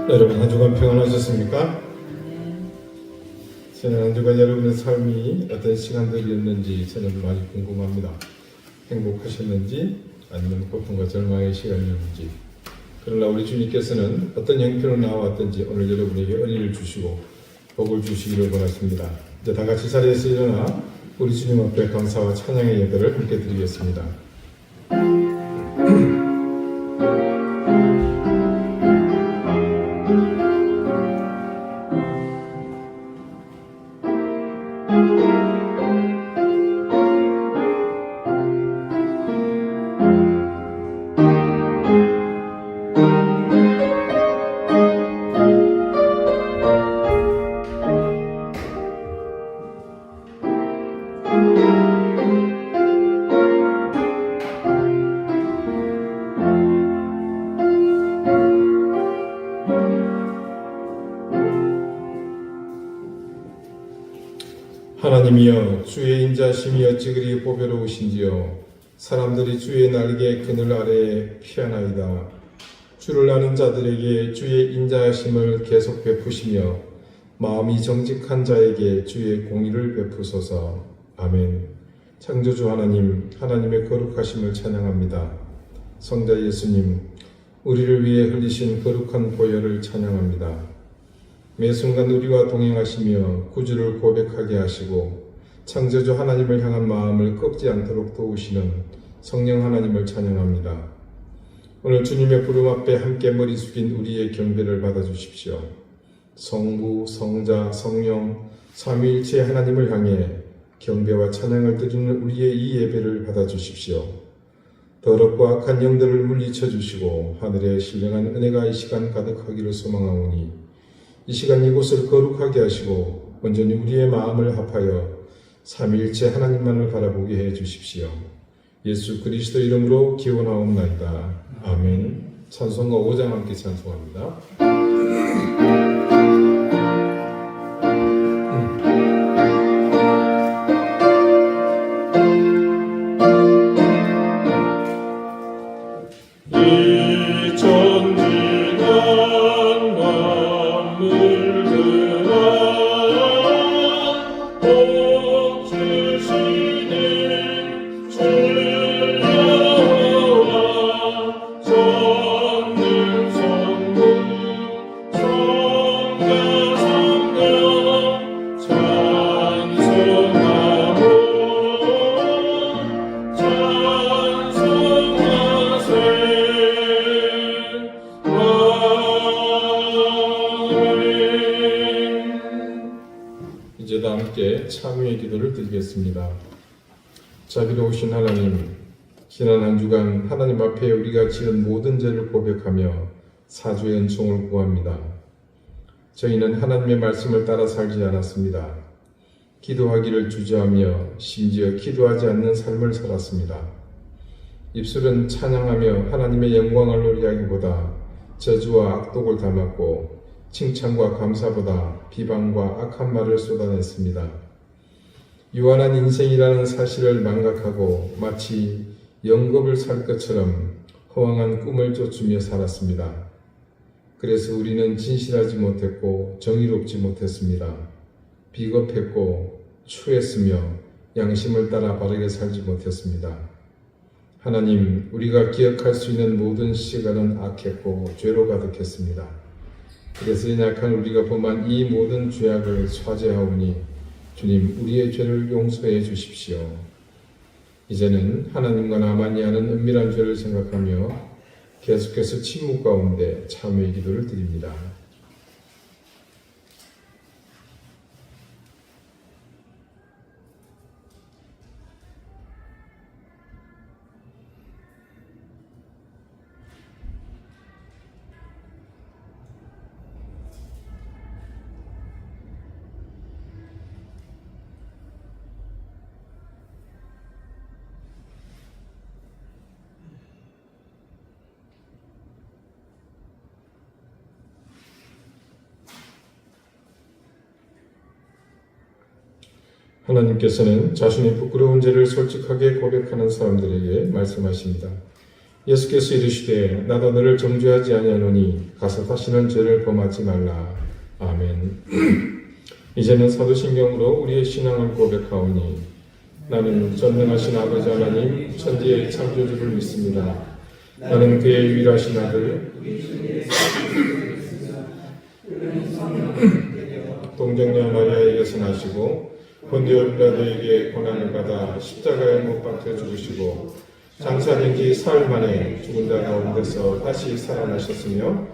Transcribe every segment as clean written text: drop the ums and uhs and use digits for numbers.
여러분 한 주간 평안하셨습니까? 지난 한 주간 여러분의 삶이 어떤 시간들이었는지 저는 많이 궁금합니다. 행복하셨는지 아니면 고통과 절망의 시간이었는지. 그러나 우리 주님께서는 어떤 형편으로 나와왔든지 오늘 여러분에게 은혜를 주시고 복을 주시기를 원하십니다. 이제 다 같이 자리에서 일어나 우리 주님 앞에 감사와 찬양의 예배를 함께 드리겠습니다. 하나님이여, 주의 인자심이 어찌 그리 보배로우신지요. 사람들이 주의 날개 그늘 아래에 피하나이다. 주를 아는 자들에게 주의 인자심을 계속 베푸시며 마음이 정직한 자에게 주의 공의를 베푸소서. 아멘. 창조주 하나님, 하나님의 거룩하심을 찬양합니다. 성자 예수님, 우리를 위해 흘리신 거룩한 보혈을 찬양합니다. 매 순간 우리와 동행하시며 구주를 고백하게 하시고 창조주 하나님을 향한 마음을 꺾지 않도록 도우시는 성령 하나님을 찬양합니다. 오늘 주님의 부름 앞에 함께 머리 숙인 우리의 경배를 받아주십시오. 성부, 성자, 성령, 삼위일체 하나님을 향해 경배와 찬양을 드리는 우리의 이 예배를 받아주십시오. 더럽고 악한 영들을 물리쳐 주시고 하늘에 신령한 은혜가 이 시간 가득하기를 소망하오니 이 시간 이곳을 거룩하게 하시고 온전히 우리의 마음을 합하여 삼위일체 하나님만을 바라보게 해 주십시오. 예수 그리스도 이름으로 기원하옵나이다. 아멘. 찬송가 5장 함께 찬송합니다. 이제 다 함께 참회의 기도를 드리겠습니다. 자비로우신 하나님, 지난 한 주간 하나님 앞에 우리가 지은 모든 죄를 고백하며 사주의 은총을 구합니다. 저희는 하나님의 말씀을 따라 살지 않았습니다. 기도하기를 주저하며 심지어 기도하지 않는 삶을 살았습니다. 입술은 찬양하며 하나님의 영광을 노래하기보다 저주와 악독을 담았고 칭찬과 감사보다 비방과 악한 말을 쏟아냈습니다. 유한한 인생이라는 사실을 망각하고 마치 영겁을 살 것처럼 허황한 꿈을 쫓으며 살았습니다. 그래서 우리는 진실하지 못했고 정의롭지 못했습니다. 비겁했고 추했으며 양심을 따라 바르게 살지 못했습니다. 하나님, 우리가 기억할 수 있는 모든 시간은 악했고 죄로 가득했습니다. 그래서 연약한 우리가 범한 이 모든 죄악을 사죄하오니 주님, 우리의 죄를 용서해 주십시오. 이제는 하나님과 나만이 아는 은밀한 죄를 생각하며 계속해서 침묵 가운데 참회의 기도를 드립니다. 하나님께서는 자신의 부끄러운 죄를 솔직하게 고백하는 사람들에게 말씀하십니다. 예수께서 이르시되 나도 너를 정죄하지 아니하노니 가서 다시는 죄를 범하지 말라. 아멘. 이제는 사도신경으로 우리의 신앙을 고백하오니 나는 전능하신 아버지 하나님 천지의 창조주를 믿습니다. 나는 그의 유일하신 아들 동정녀 마리아에게서 나시고 본디오 빌라도에게 고난을 받아 십자가에 못 박혀 죽으시고 장사된 지 사흘 만에 죽은 자 가운데서 다시 살아나셨으며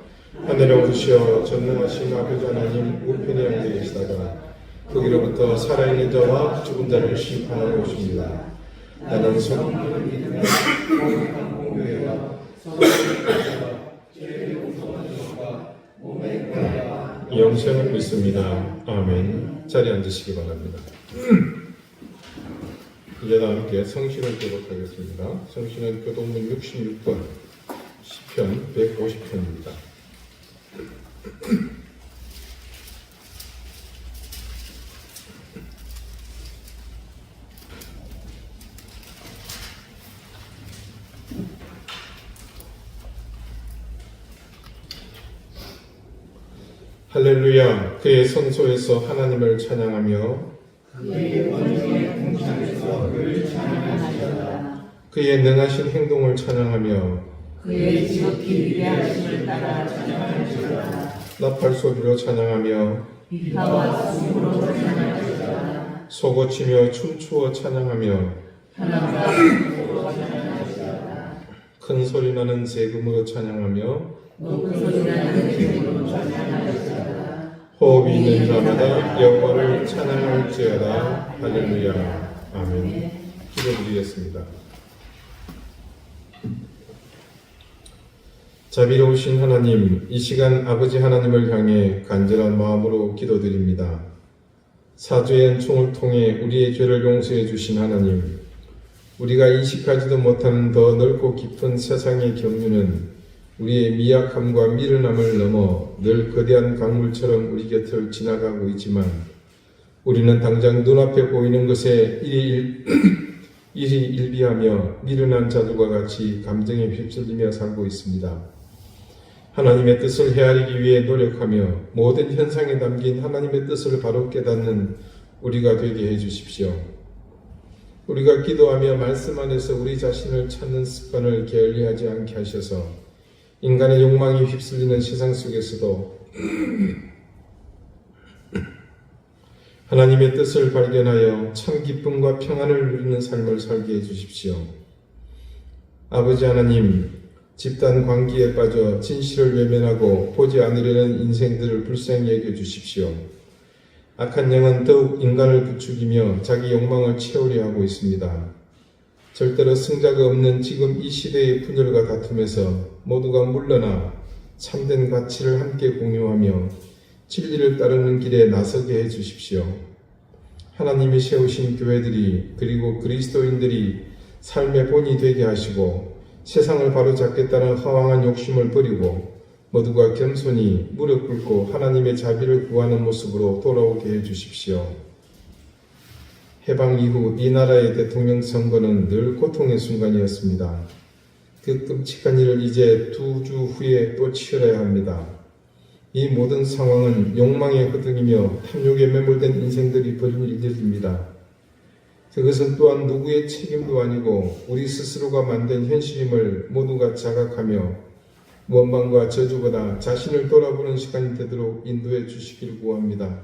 하늘에 오르시어 전능하신 아버지 하나님 우편에 앉아 계시다가 거기로부터 살아있는 자와 죽은 자를 심판하러 오십니다. 나는 영생을 믿습니다. 아멘. 자리에 앉으시기 바랍니다. 이제 다 함께 성신을 교독하겠습니다. 성신은 교독문 66번 시편 150편입니다. 할렐루야. 그의 성소에서 하나님을 찬양하며 그의 능하신 행동을 찬양하며 그의 지극히 위대하심을 따라 찬양하시라. 나팔 소리로 찬양하며 비파와 숨으로 찬양하시라. 소고치며 춤추어 찬양하며 하나님과 숨으로 찬양하시라. 큰 소리 나는 세금으로 찬양하며 높은 소리 나는 기쁨으로 찬양하시라. 호흡이 있는 자마다 여호와를 찬양할지어다. 할렐루야. 아멘. 기도드리겠습니다. 자비로우신 하나님, 이 시간 아버지 하나님을 향해 간절한 마음으로 기도드립니다. 사주의 은총을 통해 우리의 죄를 용서해 주신 하나님, 우리가 인식하지도 못하는 더 넓고 깊은 세상의 경륜은 우리의 미약함과 미련함을 넘어 늘 거대한 강물처럼 우리 곁을 지나가고 있지만 우리는 당장 눈앞에 보이는 것에 일희일비하며 미련한 자들과 같이 감정에 휩쓸리며 살고 있습니다. 하나님의 뜻을 헤아리기 위해 노력하며 모든 현상에 담긴 하나님의 뜻을 바로 깨닫는 우리가 되게 해주십시오. 우리가 기도하며 말씀 안에서 우리 자신을 찾는 습관을 게을리하지 않게 하셔서 인간의 욕망이 휩쓸리는 세상 속에서도 하나님의 뜻을 발견하여 참 기쁨과 평안을 누리는 삶을 살게 해주십시오. 아버지 하나님, 집단 관계에 빠져 진실을 외면하고 보지 않으려는 인생들을 불쌍히 여겨주십시오. 악한 영은 더욱 인간을 부추기며 자기 욕망을 채우려 하고 있습니다. 절대로 승자가 없는 지금 이 시대의 분열과 다툼에서 모두가 물러나 참된 가치를 함께 공유하며 진리를 따르는 길에 나서게 해주십시오. 하나님이 세우신 교회들이 그리고 그리스도인들이 삶의 본이 되게 하시고 세상을 바로잡겠다는 허황한 욕심을 버리고 모두가 겸손히 무릎 꿇고 하나님의 자비를 구하는 모습으로 돌아오게 해주십시오. 해방 이후 이 나라의 대통령 선거는 늘 고통의 순간이었습니다. 그 끔찍한 일을 이제 2주 후에 또 치러야 합니다. 이 모든 상황은 욕망에 흐둥이며 탐욕에 매몰된 인생들이 벌인 일들입니다. 그것은 또한 누구의 책임도 아니고 우리 스스로가 만든 현실임을 모두가 자각하며 원망과 저주보다 자신을 돌아보는 시간이 되도록 인도해 주시길 구합니다.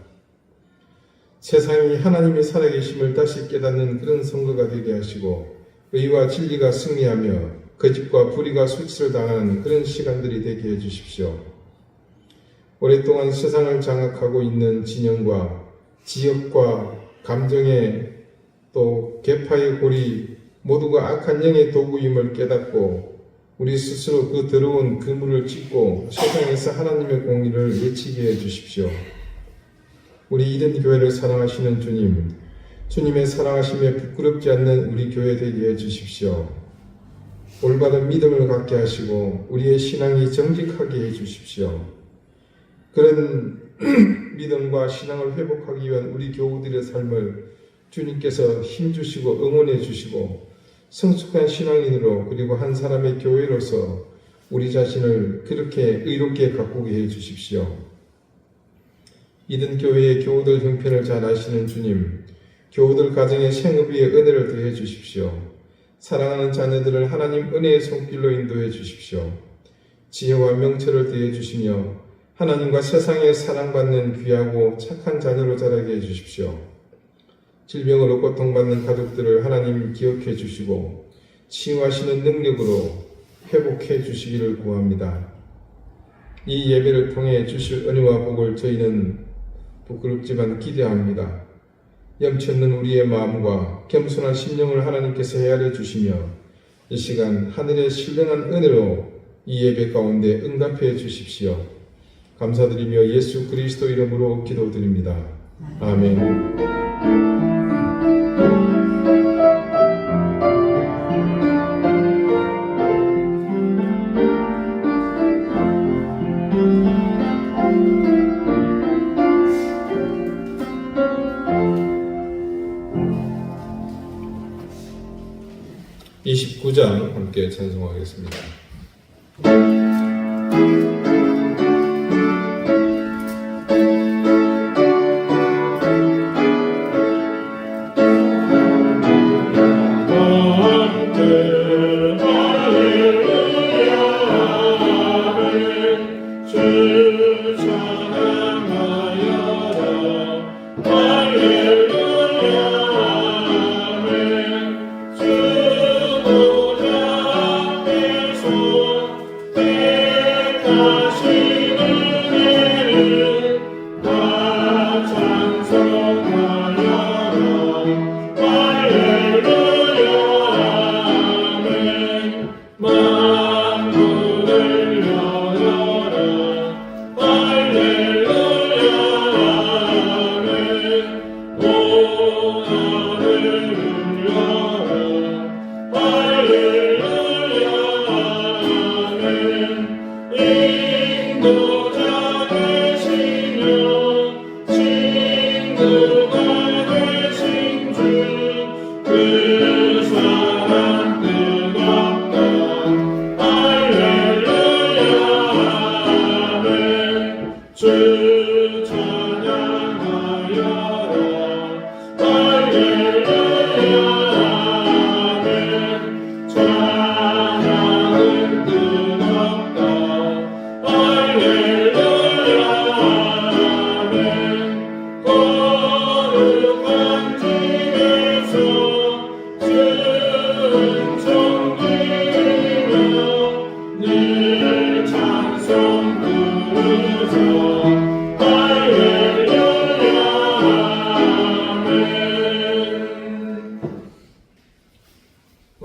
세상이 하나님의 살아계심을 다시 깨닫는 그런 선거가 되게 하시고 의와 진리가 승리하며 거짓과 불의가 술치를 당하는 그런 시간들이 되게 해주십시오. 오랫동안 세상을 장악하고 있는 진영과 지역과 감정의 또 계파의 고리 모두가 악한 영의 도구임을 깨닫고 우리 스스로 그 더러운 그물을 찢고 세상에서 하나님의 공의를 외치게 해주십시오. 우리 이른 교회를 사랑하시는 주님, 주님의 사랑하심에 부끄럽지 않는 우리 교회 되게 해주십시오. 올바른 믿음을 갖게 하시고 우리의 신앙이 정직하게 해주십시오. 그런 믿음과 신앙을 회복하기 위한 우리 교우들의 삶을 주님께서 힘주시고 응원해 주시고 성숙한 신앙인으로 그리고 한 사람의 교회로서 우리 자신을 그렇게 의롭게 가꾸게 해 주십시오. 이든 교회의 교우들 형편을 잘 아시는 주님, 교우들 가정에 생업위의 은혜를 더해 주십시오. 사랑하는 자녀들을 하나님 은혜의 손길로 인도해 주십시오. 지혜와 명철을 더해 주시며 하나님과 세상에 사랑받는 귀하고 착한 자녀로 자라게 해 주십시오. 질병으로 고통받는 가족들을 하나님 기억해 주시고 치유하시는 능력으로 회복해 주시기를 구합니다. 이 예배를 통해 주실 은혜와 복을 저희는 부끄럽지만 기대합니다. 염치 없는 우리의 마음과 겸손한 심령을 하나님께서 헤아려 주시며 이 시간 하늘의 신령한 은혜로 이 예배 가운데 응답해 주십시오. 감사드리며 예수 그리스도 이름으로 기도드립니다. 아멘. (29장) 함께 찬송하겠습니다.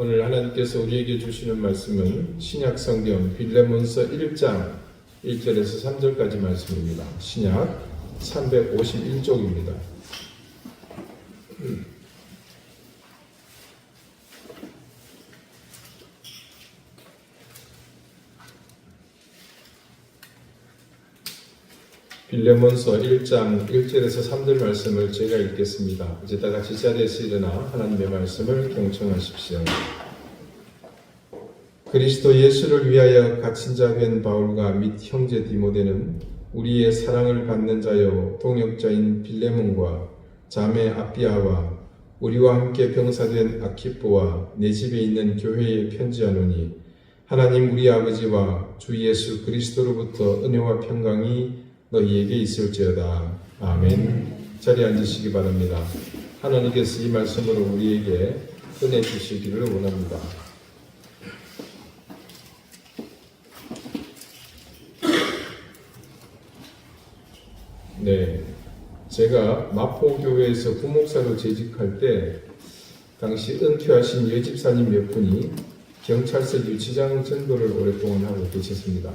오늘 하나님께서 우리에게 주시는 말씀은 신약 성경 빌레몬서 1장 1절에서 3절까지 말씀입니다. 신약 351쪽입니다. 빌레몬서 1장 1절에서 3절 말씀을 제가 읽겠습니다. 이제 다 같이 자리에서 일어나 하나님의 말씀을 경청하십시오. 그리스도 예수를 위하여 갇힌 자 된 바울과 및 형제 디모데는 우리의 사랑을 받는 자요 동역자인 빌레몬과 자매 아비아와 우리와 함께 병사된 아키포와 내 집에 있는 교회에 편지하노니 하나님 우리 아버지와 주 예수 그리스도로부터 은혜와 평강이 너희에게 있을지어다. 아멘. 자리에 앉으시기 바랍니다. 하나님께서 이 말씀으로 우리에게 은혜 주시기를 원합니다. 네, 제가 마포교회에서 부목사로 재직할 때 당시 은퇴하신 여집사님 몇 분이 경찰서 유치장 전도를 오랫동안 하고 계셨습니다.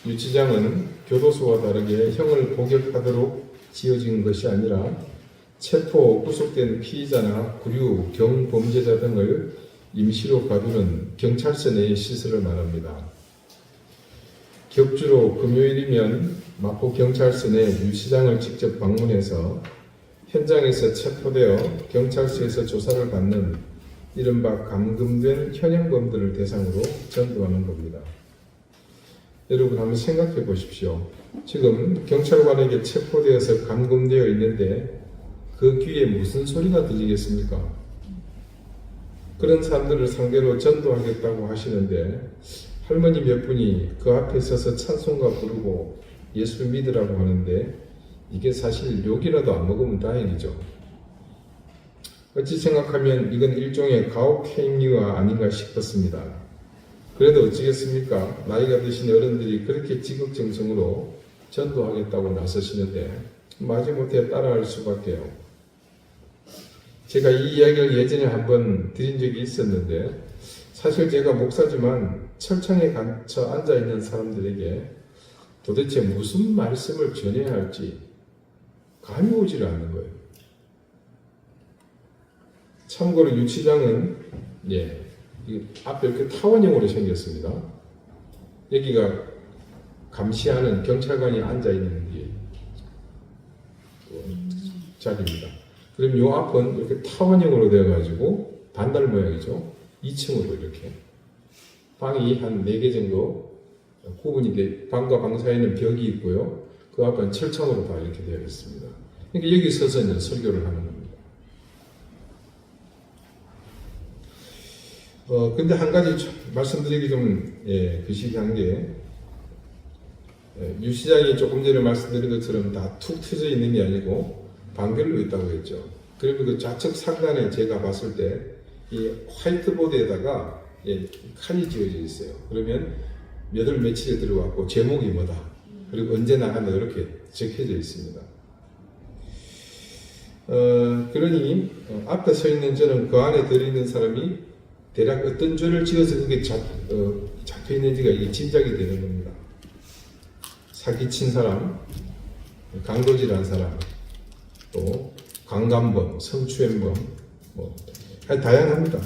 유치장은 교도소와 다르게 형을 복역하도록 지어진 것이 아니라 체포, 구속된 피의자나 구류, 경범죄자 등을 임시로 가두는 경찰서 내의 시설을 말합니다. 격주로 금요일이면 마포경찰서 내 유치장을 직접 방문해서 현장에서 체포되어 경찰서에서 조사를 받는 이른바 감금된 현행범들을 대상으로 전도하는 겁니다. 여러분 한번 생각해 보십시오. 지금 경찰관에게 체포되어서 감금되어 있는데 그 귀에 무슨 소리가 들리겠습니까? 그런 사람들을 상대로 전도하겠다고 하시는데 할머니 몇 분이 그 앞에 서서 찬송가 부르고 예수 믿으라고 하는데 이게 사실 욕이라도 안 먹으면 다행이죠. 어찌 생각하면 이건 일종의 가혹행위가 아닌가 싶었습니다. 그래도 어찌겠습니까? 나이가 드신 어른들이 그렇게 지극정성으로 전도하겠다고 나서시는데 마지못해 따라할 수밖에요. 제가 이 이야기를 예전에 한번 드린 적이 있었는데 사실 제가 목사지만 철창에 갇혀 앉아있는 사람들에게 도대체 무슨 말씀을 전해야 할지 감이 오지를 않는 거예요. 참고로 유치장은 앞에 이렇게 타원형으로 생겼습니다. 여기가 감시하는 경찰관이 앉아있는 자리입니다. 그럼 요 앞은 이렇게 타원형으로 되어가지고 반달 모양이죠. 2층으로 이렇게 방이 한 4개 정도 구분이 돼, 방과 방 사이에는 벽이 있고요. 그 앞은 철창으로 다 이렇게 되어 있습니다. 그러니까 여기 서서 이제 설교를 하는 겁니다. 근데 한 가지 말씀드리기 좀 거시기한 게 유 시장이 조금 전에 말씀드린 것처럼 다 툭 트여 있는 게 아니고 방별로 있다고 했죠. 그리고 그 좌측 상단에 제가 봤을 때 이 화이트보드에다가 칸이 지어져 있어요. 그러면 몇 월 며칠에 들어왔고 제목이 뭐다. 그리고 언제 나간다 이렇게 적혀져 있습니다. 그러니 앞에 서 있는 저는 그 안에 들어있는 사람이 대략 어떤 죄를 지어서 그게 잡혀 있는지가 이게 짐작이 되는 겁니다. 사기친 사람, 강도질한 사람, 또 강간범, 성추행범, 다양합니다.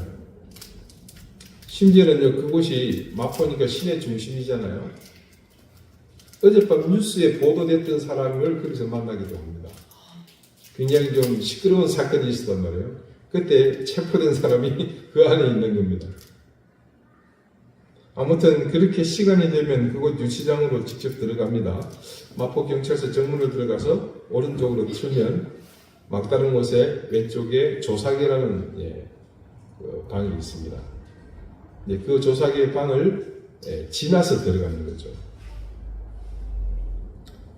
심지어는요, 그곳이 마포니까 시내 중심이잖아요. 어젯밤 뉴스에 보도됐던 사람을 거기서 만나기도 합니다. 굉장히 좀 시끄러운 사건이 있었단 말이에요. 그때 체포된 사람이 그 안에 있는 겁니다. 아무튼 그렇게 시간이 되면 그곳 유치장으로 직접 들어갑니다. 마포경찰서 정문으로 들어가서 오른쪽으로 틀면 막다른 곳에 왼쪽에 조사기라는 그 방이 있습니다. 그 조사기의 방을 지나서 들어가는 거죠.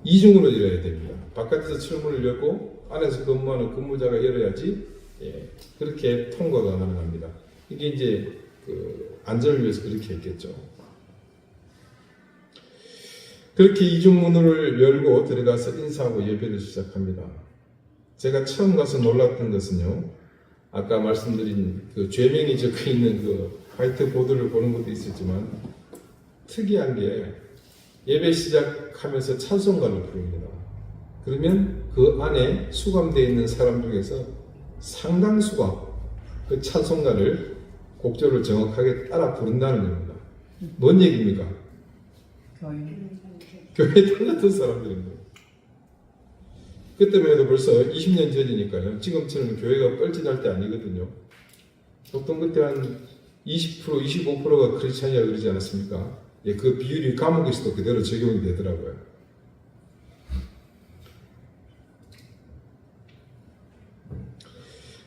이중으로 열어야 됩니다. 바깥에서 철문을 열고 안에서 근무하는 근무자가 열어야지 그렇게 통과가 가능합니다. 이게 이제 그 안전을 위해서 그렇게 했겠죠. 그렇게 이중문을 열고 들어가서 인사하고 예배를 시작합니다. 제가 처음 가서 놀랐던 것은요, 아까 말씀드린 그 죄명이 적혀 있는 그 화이트보드를 보는 것도 있었지만 특이한 게 예배 시작하면서 찬송가를 부릅니다. 그러면 그 안에 수감되어 있는 사람 중에서 상당수가 그 찬송가를 곡조를 정확하게 따라 부른다는 겁니다. 뭔 얘기입니까? 교회에 다녔던 사람들입니다. 그때만 해도 벌써 20년 전이니까요. 지금처럼 교회가 뻘짓할 때 아니거든요. 보통 그때 한 20%, 25%가 크리스찬이라고 그러지 않았습니까? 그 비율이 감옥에서도 그대로 적용이 되더라고요.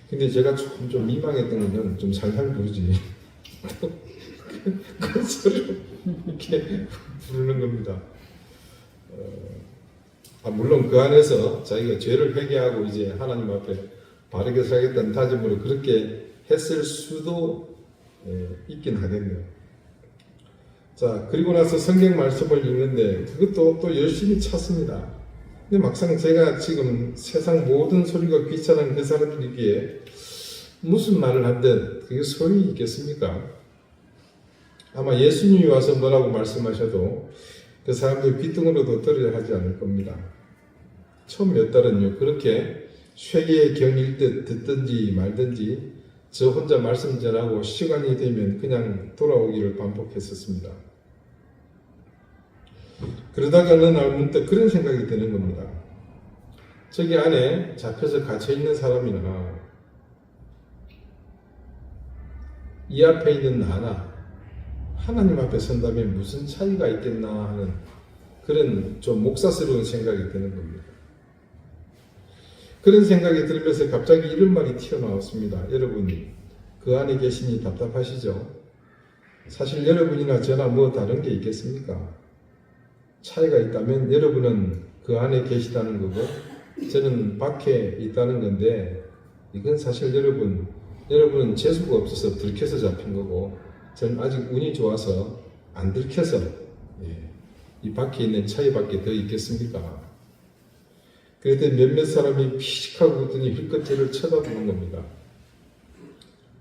근데 제가 좀 민망했던 건 좀 살살 부르지. 그 소리를 이렇게 부르는 겁니다. 물론 그 안에서 자기가 죄를 회개하고 이제 하나님 앞에 바르게 살겠다는 다짐으로 그렇게 했을 수도 있긴 하겠네요. 자, 그리고 나서 성경 말씀을 읽는데 그것도 또 열심히 찾습니다. 근데 막상 제가 지금 세상 모든 소리가 귀찮은 그 사람들에게 무슨 말을 하든 그게 소용이 있겠습니까? 아마 예수님이 와서 뭐라고 말씀하셔도 그 사람들 귀등으로도 들으려 하지 않을 겁니다. 처음 몇 달은요, 그렇게 쇠계의 경일 듯 듣든지 말든지 저 혼자 말씀 전하고 시간이 되면 그냥 돌아오기를 반복했었습니다. 그러다가 어느 날 문득 그런 생각이 드는 겁니다. 저기 안에 잡혀서 갇혀있는 사람이나 이 앞에 있는 나나 하나님 앞에 선다면 무슨 차이가 있겠나 하는 그런 좀 목사스러운 생각이 드는 겁니다. 그런 생각이 들면서 갑자기 이런 말이 튀어나왔습니다. 여러분이 그 안에 계시니 답답하시죠? 사실 여러분이나 저나 뭐 다른 게 있겠습니까? 차이가 있다면 여러분은 그 안에 계시다는 거고 저는 밖에 있다는 건데 이건 사실 여러분은 재수가 없어서 들켜서 잡힌 거고 저는 아직 운이 좋아서 안 들켜서 이 밖에 있는 차이밖에 더 있겠습니까? 그랬더니 몇몇 사람이 피식하고 웃더니 힐끗 저를 쳐다보는 겁니다.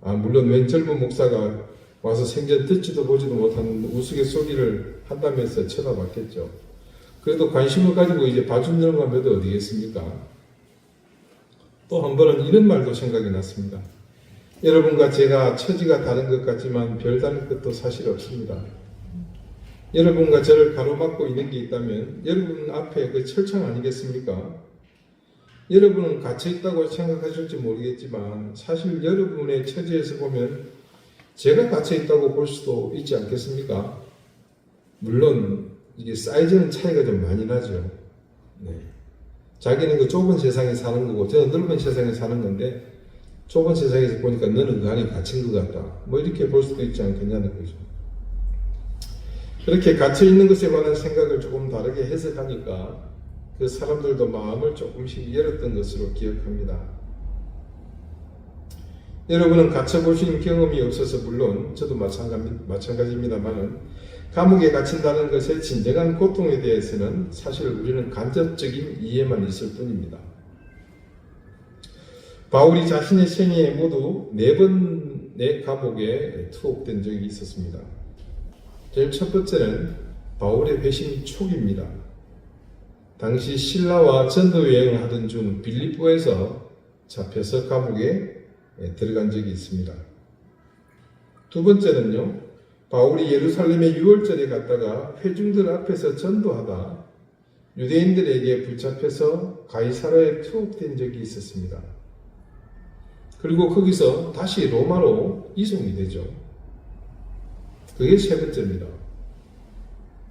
물론 웬 젊은 목사가 와서 생전 듣지도 보지도 못한 우스갯소리를 한다면서 쳐다봤겠죠. 그래도 관심을 가지고 이제 봐준다는 하면 어디겠습니까? 또 한 번은 이런 말도 생각이 났습니다. 여러분과 제가 처지가 다른 것 같지만 별다른 것도 사실 없습니다. 여러분과 저를 가로막고 있는 게 있다면 여러분 앞에 그 철창 아니겠습니까? 여러분은 갇혀있다고 생각하실지 모르겠지만 사실 여러분의 처지에서 보면 제가 갇혀있다고 볼 수도 있지 않겠습니까? 물론 이게 사이즈는 차이가 좀 많이 나죠. 자기는 그 좁은 세상에 사는 거고 저는 넓은 세상에 사는 건데 좁은 세상에서 보니까 너는 그 안에 갇힌 것 같다. 뭐 이렇게 볼 수도 있지 않겠냐는 거죠. 그렇게 갇혀있는 것에 관한 생각을 조금 다르게 해석하니까 그 사람들도 마음을 조금씩 열었던 것으로 기억합니다. 여러분은 갇혀보신 경험이 없어서 물론 저도 마찬가지입니다만은 감옥에 갇힌다는 것의 진정한 고통에 대해서는 사실 우리는 간접적인 이해만 있을 뿐입니다. 바울이 자신의 생애에 모두 4번의 감옥에 투옥된 적이 있었습니다. 제일 첫 번째는 바울의 회심 초기입니다. 당시 신라와 전도 여행을 하던 중 빌립보에서 잡혀서 감옥에 들어간 적이 있습니다. 두 번째는요, 바울이 예루살렘에 6월절에 갔다가 회중들 앞에서 전도하다 유대인들에게 붙잡혀서 가이사라에 투옥된 적이 있었습니다. 그리고 거기서 다시 로마로 이송이 되죠. 그게 세 번째입니다.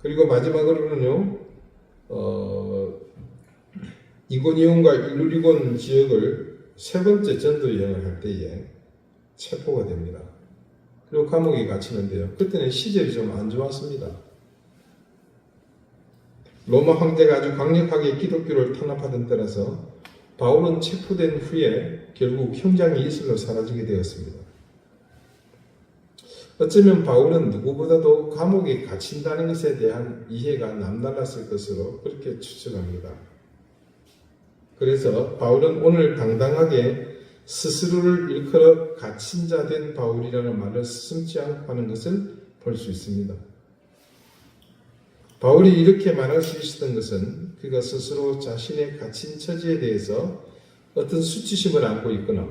그리고 마지막으로는요, 이고니온과 일루리곤 지역을 세 번째 전도 여행을 할 때에 체포가 됩니다. 그리고 감옥에 갇히는데요. 그때는 시절이 좀 안 좋았습니다. 로마 황제가 아주 강력하게 기독교를 탄압하던 때라서 바울은 체포된 후에 결국 형장이 이슬로 사라지게 되었습니다. 어쩌면 바울은 누구보다도 감옥에 갇힌다는 것에 대한 이해가 남달랐을 것으로 그렇게 추측합니다. 그래서 바울은 오늘 당당하게 스스로를 일컬어 갇힌 자 된 바울이라는 말을 쓰지 않고 하는 것을 볼 수 있습니다. 바울이 이렇게 말할 수 있었던 것은 그가 스스로 자신의 갇힌 처지에 대해서 어떤 수치심을 안고 있거나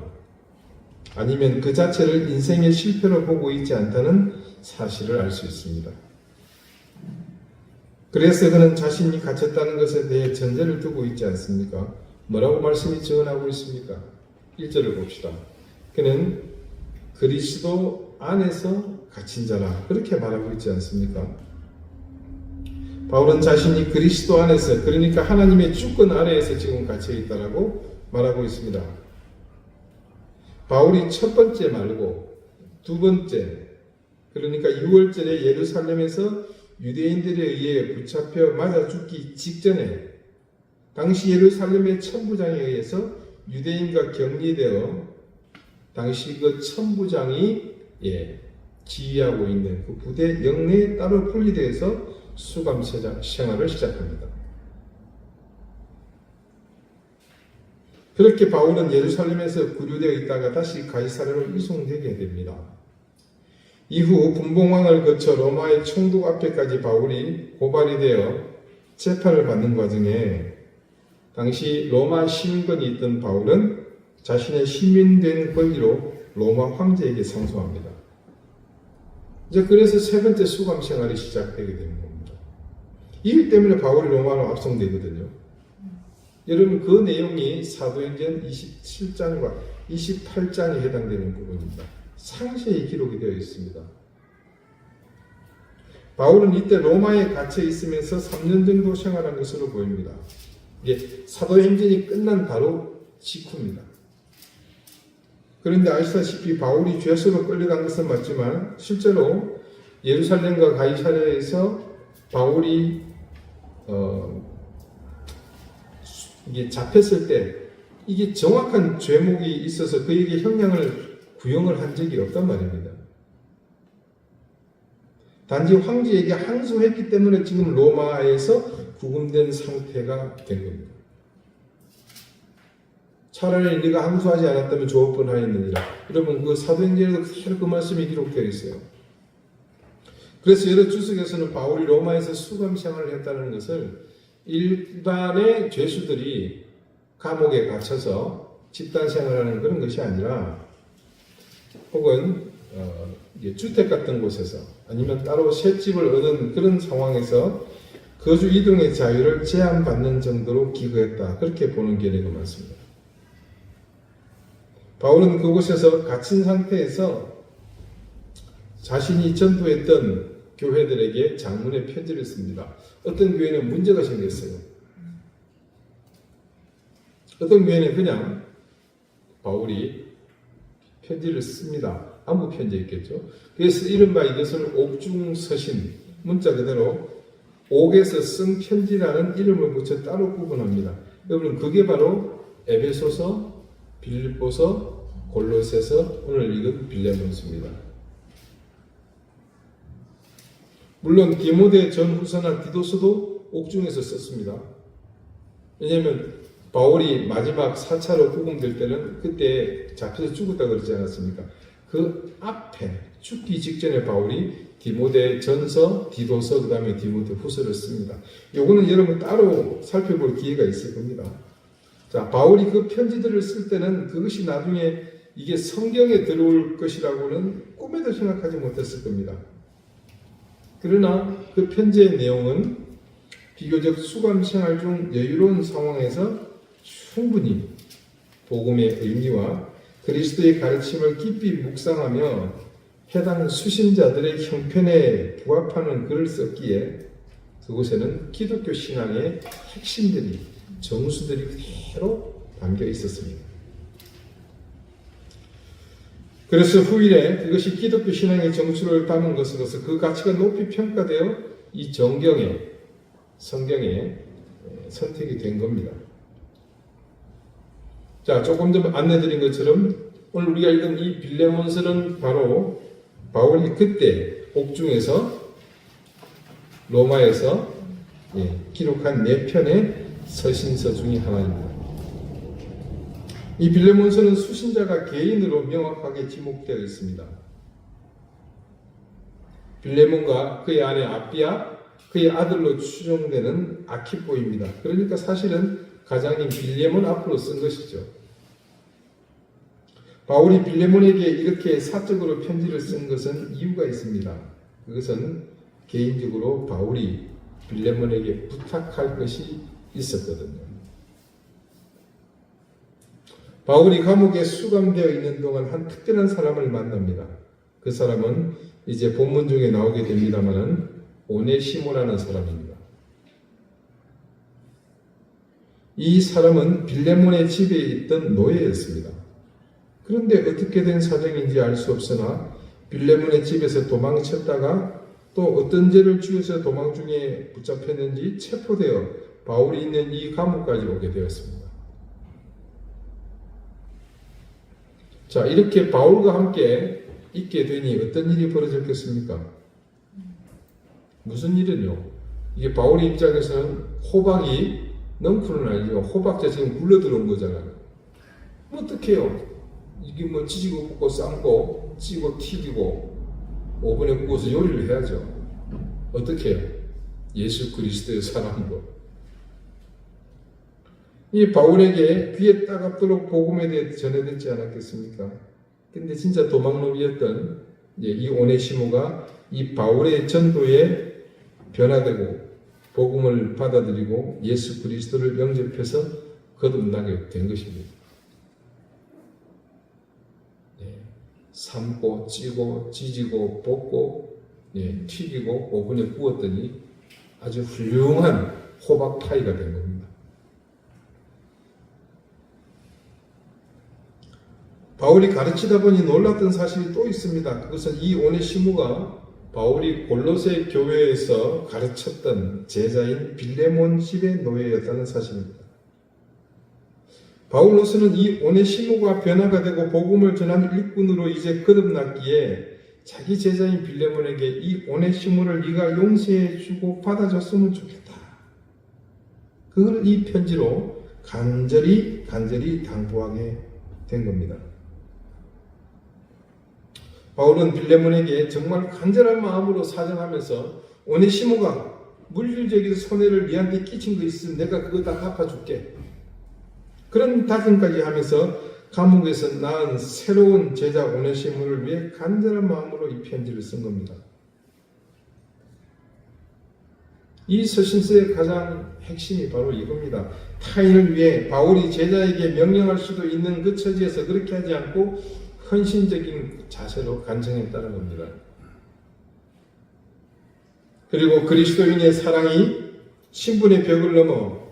아니면 그 자체를 인생의 실패로 보고 있지 않다는 사실을 알 수 있습니다. 그래서 그는 자신이 갇혔다는 것에 대해 전제를 두고 있지 않습니까? 뭐라고 말씀이 전하고 있습니까? 1절을 봅시다. 그는 그리스도 안에서 갇힌 자라 그렇게 말하고 있지 않습니까? 바울은 자신이 그리스도 안에서 그러니까 하나님의 주권 아래에서 지금 갇혀 있다라고 말하고 있습니다. 바울이 첫 번째 말고 두 번째 그러니까 6월절에 예루살렘에서 유대인들에 의해 붙잡혀 맞아 죽기 직전에 당시 예루살렘의 천부장에 의해서 유대인과 격리되어 당시 그 천부장이 지휘하고 있는 그 부대 영내에 따로 분리되어서 수감 생활을 시작합니다. 그렇게 바울은 예루살렘에서 구류되어 있다가 다시 가이사랴로 이송되게 됩니다. 이후 분봉왕을 거쳐 로마의 총독 앞에까지 바울이 고발이 되어 재판을 받는 과정에 당시 로마 시민권이 있던 바울은 자신의 시민된 권리로 로마 황제에게 상소합니다. 이제 그래서 세 번째 수감 생활이 시작되게 되는 겁니다. 이 일 때문에 바울이 로마로 압송되거든요. 여러분 그 내용이 사도행전 27장과 28장에 해당되는 부분입니다. 상세히 기록이 되어 있습니다. 바울은 이때 로마에 갇혀 있으면서 3년 정도 생활한 것으로 보입니다. 이게 사도행전이 끝난 바로 직후입니다. 그런데 아시다시피 바울이 죄수로 끌려간 것은 맞지만 실제로 예루살렘과 가이사랴에서 바울이 이게 잡혔을 때 이게 정확한 죄목이 있어서 그에게 형량을 구형을 한 적이 없단 말입니다. 단지 황제에게 항소했기 때문에 지금 로마에서 구금된 상태가 된 겁니다. 차라리 네가 항소하지 않았다면 좋을 뻔하였느니라. 여러분 그 사도행전에도 그대로 그 말씀이 기록되어 있어요. 그래서 여러 주석에서는 바울이 로마에서 수감 생활을 했다는 것을 일반의 죄수들이 감옥에 갇혀서 집단 생활하는 그런 것이 아니라 혹은 주택 같은 곳에서 아니면 따로 셋집을 얻은 그런 상황에서 거주 이동의 자유를 제한받는 정도로 기거했다. 그렇게 보는 견해가 많습니다. 바울은 그곳에서 갇힌 상태에서 자신이 전도했던 교회들에게 장문의 편지를 씁니다. 어떤 교회는 문제가 생겼어요. 어떤 교회는 그냥 바울이 편지를 씁니다. 아무 편지였겠죠. 그래서 이른바 이것을 옥중서신, 문자 그대로 옥에서 쓴 편지라는 이름을 붙여 따로 구분합니다. 여러분 그게 바로 에베소서, 빌립보서, 골로새서, 오늘 읽은 빌레몬서입니다. 물론 디모데 전후서나 디도서도 옥중에서 썼습니다. 왜냐하면 바울이 마지막 4차로 구금될 때는 그때 잡혀서 죽었다 그러지 않았습니까? 그 앞에 죽기 직전에 바울이 디모데 전서, 디도서, 그 다음에 디모데 후서를 씁니다. 요거는 여러분 따로 살펴볼 기회가 있을 겁니다. 자, 바울이 그 편지들을 쓸 때는 그것이 나중에 이게 성경에 들어올 것이라고는 꿈에도 생각하지 못했을 겁니다. 그러나 그 편지의 내용은 비교적 수감 생활 중 여유로운 상황에서 충분히 복음의 의미와 그리스도의 가르침을 깊이 묵상하며 해당 수신자들의 형편에 부합하는 글을 썼기에 그곳에는 기독교 신앙의 핵심들이, 정수들이 그대로 담겨 있었습니다. 그래서 후일에 그것이 기독교 신앙의 정수를 담은 것으로서 그 가치가 높이 평가되어 이 성경에 선택이 된 겁니다. 자, 조금 전 안내드린 것처럼 오늘 우리가 읽은 이 빌레몬서는 바로 바울이 그때 옥중에서 로마에서 기록한 4편의 서신서 중에 하나입니다. 이 빌레몬서는 수신자가 개인으로 명확하게 지목되어 있습니다. 빌레몬과 그의 아내 아비아, 그의 아들로 추정되는 아키포입니다. 그러니까 사실은 가장인 빌레몬 앞으로 쓴 것이죠. 바울이 빌레몬에게 이렇게 사적으로 편지를 쓴 것은 이유가 있습니다. 그것은 개인적으로 바울이 빌레몬에게 부탁할 것이 있었거든요. 바울이 감옥에 수감되어 있는 동안 한 특별한 사람을 만납니다. 그 사람은 이제 본문 중에 나오게 됩니다마는 오네시모라는 사람입니다. 이 사람은 빌레몬의 집에 있던 노예였습니다. 그런데 어떻게 된 사정인지 알 수 없으나 빌레몬의 집에서 도망쳤다가 또 어떤 죄를 지어서 도망 중에 붙잡혔는지 체포되어 바울이 있는 이 감옥까지 오게 되었습니다. 자, 이렇게 바울과 함께 있게 되니 어떤 일이 벌어졌겠습니까? 무슨 일은요? 이게 바울의 입장에서는 호박이 넝쿨은 아니죠. 호박자 지금 굴러들어온 거잖아요. 어떡해요? 이게 뭐 찌지고 볶고 삶고 찌고 튀기고 오븐에 구워서 요리를 해야죠. 어떻게 해요? 예수 그리스도의 사람으로. 이 바울에게 귀에 따갑도록 복음에 대해 전해듣지 않았겠습니까? 근데 진짜 도망놈이었던 이 오네시모가 이 바울의 전도에 변화되고 복음을 받아들이고 예수 그리스도를 영접해서 거듭나게 된 것입니다. 삶고 찌고 찢고 볶고 튀기고 오븐에 구웠더니 아주 훌륭한 호박 파이가 된 겁니다. 바울이 가르치다 보니 놀랐던 사실이 또 있습니다. 그것은 이 오네시모가 바울이 골로새 교회에서 가르쳤던 제자인 빌레몬 집의 노예였다는 사실입니다. 바울로서는 이 오네시모가 변화가 되고 복음을 전하는 일꾼으로 이제 거듭났기에 자기 제자인 빌레몬에게 이 오네시모를 네가 용서해 주고 받아줬으면 좋겠다. 그걸 이 편지로 간절히 당부하게 된 겁니다. 바울은 빌레몬에게 정말 간절한 마음으로 사정하면서 오네시모가 물질적인 손해를 네한테 끼친 거 있으면 내가 그거 다 갚아줄게. 그런 다짐까지 하면서 감옥에서 낳은 새로운 제자 오네시모를 위해 간절한 마음으로 이 편지를 쓴 겁니다. 이 서신서의 가장 핵심이 바로 이겁니다. 타인을 위해 바울이 제자에게 명령할 수도 있는 그 처지에서 그렇게 하지 않고 헌신적인 자세로 간청했다는 겁니다. 그리고 그리스도인의 사랑이 신분의 벽을 넘어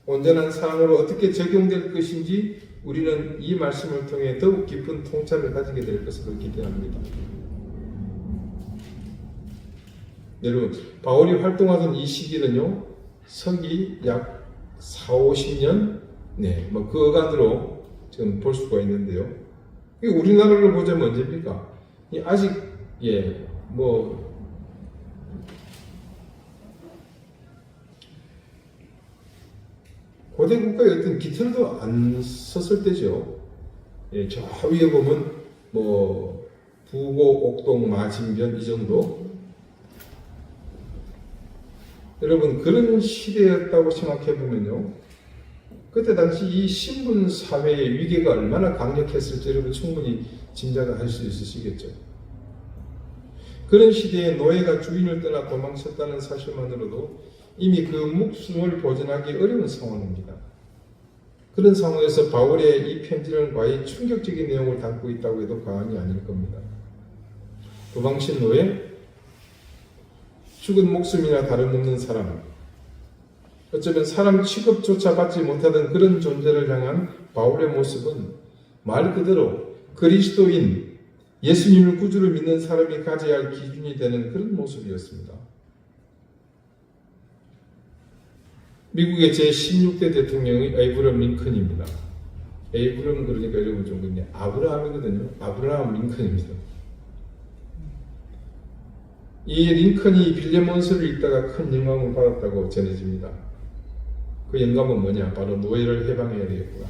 온전한 사랑으로 어떻게 적용될 것인지 우리는 이 말씀을 통해 더욱 깊은 통찰을 가지게 될 것으로 기대합니다. 여러분, 바울이 활동하던 이 시기는요, 서기 약 40-50년, 그 어간으로 지금 볼 수가 있는데요. 우리나라를 보자면 언제입니까? 아직, 고대 국가의 어떤 기틀도 안 섰을 때죠. 저 위에 보면, 부고, 옥동, 마진변, 이 정도. 여러분, 그런 시대였다고 생각해보면요. 그때 당시 이 신분 사회의 위계가 얼마나 강력했을지 여러분 충분히 짐작을 할 수 있으시겠죠. 그런 시대에 노예가 주인을 떠나 도망쳤다는 사실만으로도 이미 그 목숨을 보존하기 어려운 상황입니다. 그런 상황에서 바울의 이 편지는 과히 충격적인 내용을 담고 있다고 해도 과언이 아닐 겁니다. 도망친 노예, 죽은 목숨이나 다름없는 사람, 어쩌면 사람 취급조차 받지 못하던 그런 존재를 향한 바울의 모습은 말 그대로 그리스도인, 예수님을 구주로 믿는 사람이 가져야 할 기준이 되는 그런 모습이었습니다. 미국의 제16대 대통령이 에이브럼 링컨입니다. 에이브럼 그러니까 여러분 좀 그냥 아브라함이거든요. 아브라함 링컨입니다. 이 링컨이 빌레몬서를 읽다가 큰 영감을 받았다고 전해집니다. 그 영감은 뭐냐? 바로 노예를 해방해야 되겠구나.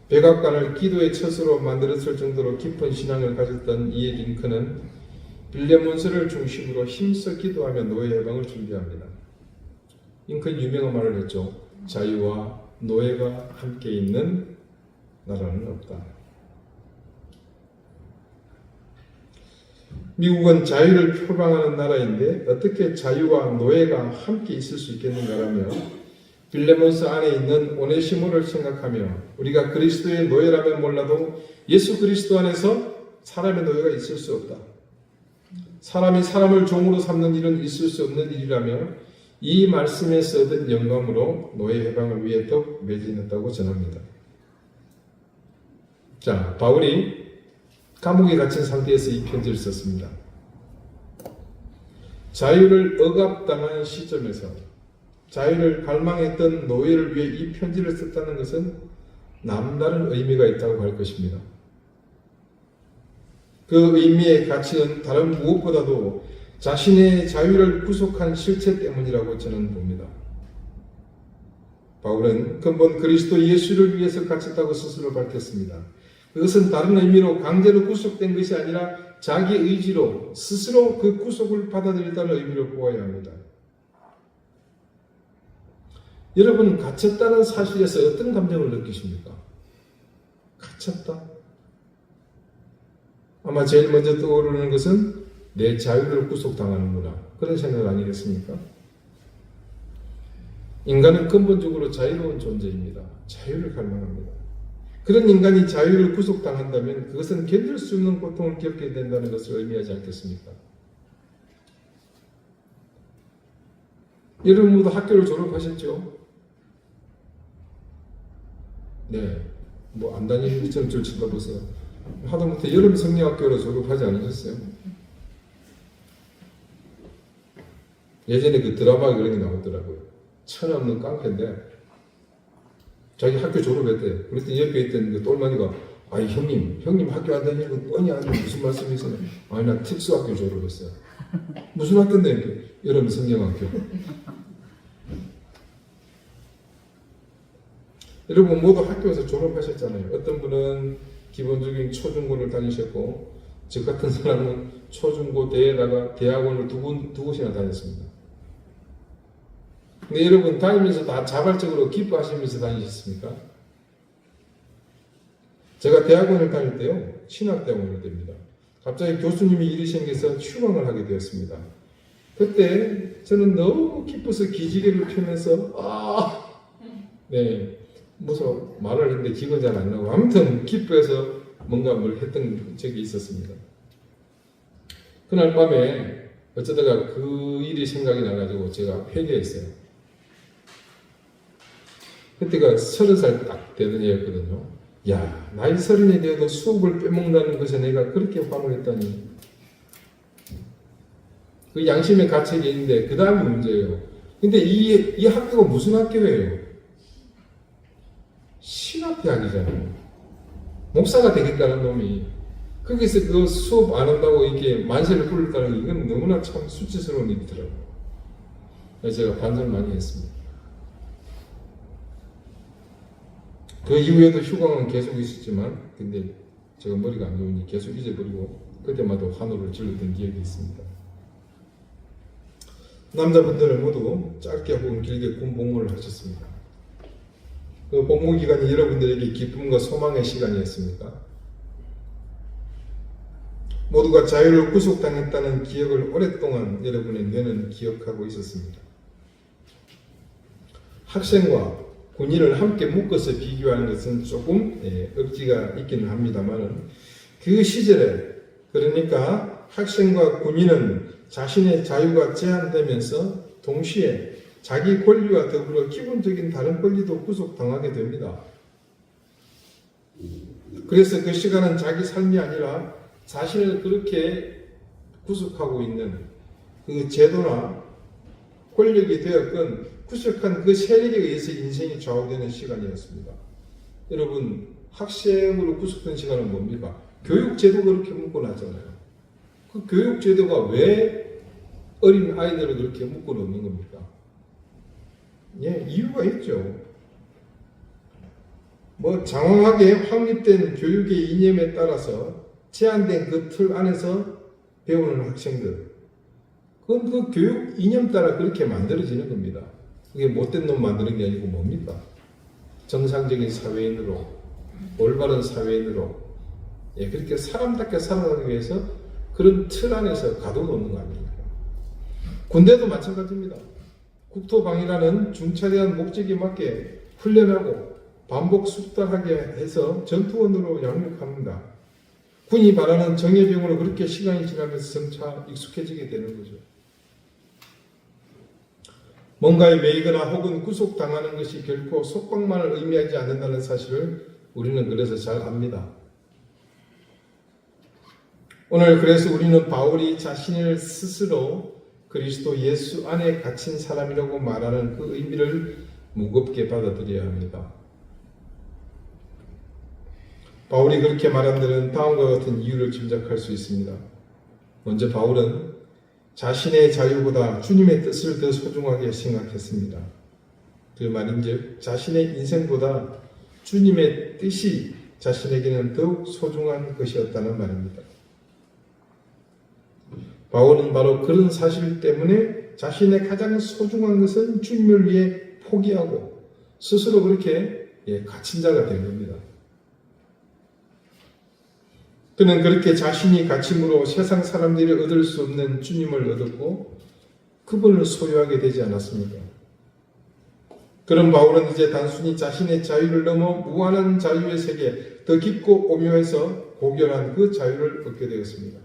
백악관을 기도의 처소로 만들었을 정도로 깊은 신앙을 가졌던 이 링컨은 빌레몬서를 중심으로 힘써 기도하며 노예 해방을 준비합니다. 링컨 유명한 말을 했죠. 자유와 노예가 함께 있는 나라는 없다. 미국은 자유를 표방하는 나라인데 어떻게 자유와 노예가 함께 있을 수 있겠는가라며 빌레몬서 안에 있는 오네시모를 생각하며 우리가 그리스도의 노예라면 몰라도 예수 그리스도 안에서 사람의 노예가 있을 수 없다. 사람이 사람을 종으로 삼는 일은 있을 수 없는 일이라며 이 말씀에서 얻은 영감으로 노예 해방을 위해 더욱 매진했다고 전합니다. 자, 바울이 감옥에 갇힌 상태에서 이 편지를 썼습니다. 자유를 억압당한 시점에서 자유를 갈망했던 노예를 위해 이 편지를 썼다는 것은 남다른 의미가 있다고 할 것입니다. 그 의미의 가치는 다른 무엇보다도 자신의 자유를 구속한 실체 때문이라고 저는 봅니다. 바울은 근본 그리스도 예수를 위해서 갇혔다고 스스로 밝혔습니다. 그것은 다른 의미로 강제로 구속된 것이 아니라 자기 의지로 스스로 그 구속을 받아들였다는 의미로 보아야 합니다. 여러분은 갇혔다는 사실에서 어떤 감정을 느끼십니까? 갇혔다? 아마 제일 먼저 떠오르는 것은 내 자유를 구속당하는구나. 그런 생각 아니겠습니까? 인간은 근본적으로 자유로운 존재입니다. 자유를 갈망합니다. 그런 인간이 자유를 구속당한다면 그것은 견딜 수 없는 고통을 겪게 된다는 것을 의미하지 않겠습니까? 여러분 모두 학교를 졸업하셨죠? 네. 뭐 안 다니는 것처럼 저 쳐다보세요. 하다못해 여름 성리학교로 졸업하지 않으셨어요? 예전에 그 드라마에 그런 게 나오더라고요. 천없는 깡패인데 자기 학교 졸업했대. 그랬더니 옆에 있던 그 똘마니가 아이 형님 학교 안 다니는 거 뻔히 알고 무슨 말씀이세요? 아니 나 특수학교 졸업했어요. 무슨 학교인데? 여름 성경학교. 여러분 모두 학교에서 졸업하셨잖아요. 어떤 분은 기본적인 초중고를 다니셨고 저 같은 사람은 초중고 대에다가 대학원을 두 곳이나 다녔습니다. 근데 여러분 다니면서 다 자발적으로 기뻐하시면서 다니셨습니까? 제가 대학원을 다닐 때요. 신학대학원을 됩니다. 갑자기 교수님이 일이 생겨서 휴강을 하게 되었습니다. 그때 저는 너무 기뻐서 기지개를 펴면서 네 무슨 말을 했는데 기억은 잘 안 나고 아무튼 기뻐해서 뭔가 뭘 했던 적이 있었습니다. 그날 밤에 어쩌다가 그 일이 생각이 나가지고 제가 회개했어요. 그때가 30살 딱 되던 해였거든요. 야, 나이 30이 되어도 수업을 빼먹는다는 것에 내가 그렇게 화를 했다니. 그 양심의 가책이 있는데 그 다음이 문제예요. 근데 이 학교가 무슨 학교예요? 신학대학이잖아요. 목사가 되겠다는 놈이 거기서 그 수업 안 한다고 이렇게 만세를 부른다는 게 이건 너무나 참 수치스러운 일이더라고요. 그래서 제가 반성을 많이 했습니다. 그 이후에도 휴강은 계속 있었지만 근데 제가 머리가 안 좋으니 계속 잊어버리고 그때마다 환호를 질렀던 기억이 있습니다. 남자분들은 모두 짧게 혹은 길게 군 복무를 하셨습니다. 그 복무 기간이 여러분들에게 기쁨과 소망의 시간이었습니까? 모두가 자유를 구속당했다는 기억을 오랫동안 여러분의 뇌는 기억하고 있었습니다. 학생과 군인을 함께 묶어서 비교하는 것은 조금 억지가 있기는 합니다만 그 시절에 그러니까 학생과 군인은 자신의 자유가 제한되면서 동시에 자기 권리와 더불어 기본적인 다른 권리도 구속당하게 됩니다. 그래서 그 시간은 자기 삶이 아니라 자신을 그렇게 구속하고 있는 그 제도나 권력이 되었건 구속한 그 세력에 의해서 인생이 좌우되는 시간이었습니다. 여러분 학생으로 구속된 시간은 뭡니까? 교육제도가 그렇게 묶어놨잖아요. 그 교육제도가 왜 어린 아이들을 그렇게 묶어놓는 겁니까? 예, 이유가 있죠. 뭐 장황하게 확립된 교육의 이념에 따라서 제한된 그 틀 안에서 배우는 학생들, 그건 그 교육 이념 따라 그렇게 만들어지는 겁니다. 그게 못된 놈 만드는 게 아니고 뭡니까? 정상적인 사회인으로, 올바른 사회인으로, 예, 그렇게 사람답게 살아가기 위해서 그런 틀 안에서 가둬놓는 거 아닙니까? 군대도 마찬가지입니다. 국토방위라는 중차대한 목적에 맞게 훈련하고 반복 숙달하게 해서 전투원으로 양육합니다. 군이 바라는 정예병으로 그렇게 시간이 지나면서 점차 익숙해지게 되는 거죠. 뭔가에 매이거나 혹은 구속당하는 것이 결코 속박만을 의미하지 않는다는 사실을 우리는 그래서 잘 압니다. 오늘 그래서 우리는 바울이 자신을 스스로 그리스도 예수 안에 갇힌 사람이라고 말하는 그 의미를 무겁게 받아들여야 합니다. 바울이 그렇게 말한 데는 다음과 같은 이유를 짐작할 수 있습니다. 먼저 바울은 자신의 자유보다 주님의 뜻을 더 소중하게 생각했습니다. 그 말인즉 자신의 인생보다 주님의 뜻이 자신에게는 더욱 소중한 것이었다는 말입니다. 바울은 바로 그런 사실 때문에 자신의 가장 소중한 것은 주님을 위해 포기하고 스스로 그렇게 갇힌 자가 된 겁니다. 그는 그렇게 자신이 갇힘으로 세상 사람들이 얻을 수 없는 주님을 얻었고 그분을 소유하게 되지 않았습니까? 그런 바울은 이제 단순히 자신의 자유를 넘어 무한한 자유의 세계, 더 깊고 오묘해서 고결한 그 자유를 얻게 되었습니다.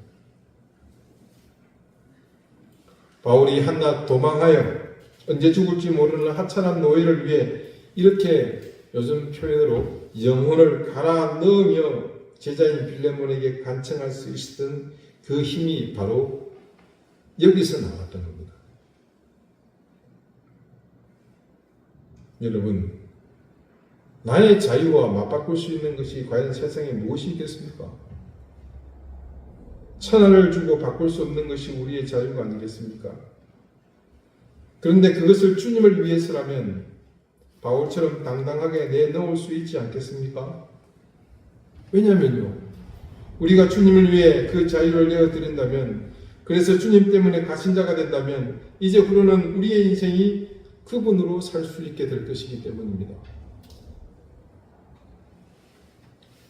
바울이 한낱 도망하여 언제 죽을지 모르는 하찮은 노예를 위해 이렇게 요즘 표현으로 영혼을 갈아 넣으며 제자인 빌레몬에게 간청할 수 있었던 그 힘이 바로 여기서 나왔던 겁니다. 여러분, 나의 자유와 맞바꿀 수 있는 것이 과연 세상에 무엇이 있겠습니까? 천하를 주고 바꿀 수 없는 것이 우리의 자유가 아니겠습니까? 그런데 그것을 주님을 위해서라면 바울처럼 당당하게 내놓을 수 있지 않겠습니까? 왜냐하면요, 우리가 주님을 위해 그 자유를 내어드린다면, 그래서 주님 때문에 가신 자가 된다면 이제 후로는 우리의 인생이 그분으로 살 수 있게 될 것이기 때문입니다.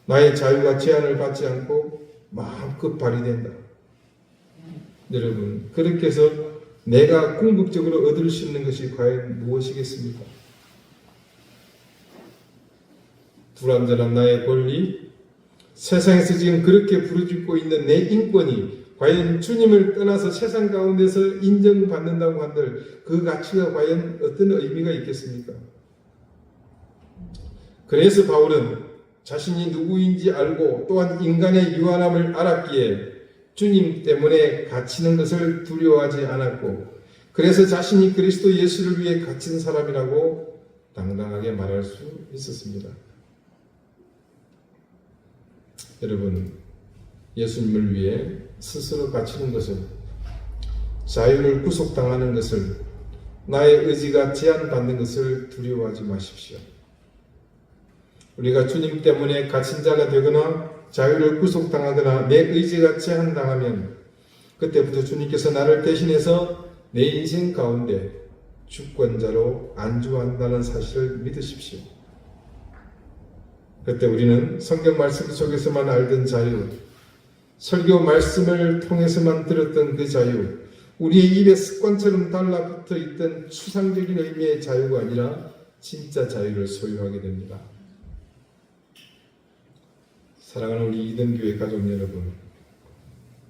나의 자유가 제한을 받지 않고 마음껏 발휘된다. 여러분, 그렇게 해서 내가 궁극적으로 얻을 수 있는 것이 과연 무엇이겠습니까? 불완전한 나의 권리, 세상에서 지금 그렇게 부르짖고 있는 내 인권이 과연 주님을 떠나서 세상 가운데서 인정받는다고 한들 그 가치가 과연 어떤 의미가 있겠습니까? 그래서 바울은 자신이 누구인지 알고 또한 인간의 유한함을 알았기에 주님 때문에 갇히는 것을 두려워하지 않았고, 그래서 자신이 그리스도 예수를 위해 갇힌 사람이라고 당당하게 말할 수 있었습니다. 여러분, 예수님을 위해 스스로 갇히는 것을, 자유를 구속당하는 것을, 나의 의지가 제한받는 것을 두려워하지 마십시오. 우리가 주님 때문에 갇힌 자가 되거나 자유를 구속당하거나 내 의지가 제한당하면 그때부터 주님께서 나를 대신해서 내 인생 가운데 주권자로 안주한다는 사실을 믿으십시오. 그때 우리는 성경 말씀 속에서만 알던 자유, 설교 말씀을 통해서만 들었던 그 자유, 우리의 입에 습관처럼 달라붙어 있던 추상적인 의미의 자유가 아니라 진짜 자유를 소유하게 됩니다. 사랑하는 우리 이든교회 가족 여러분,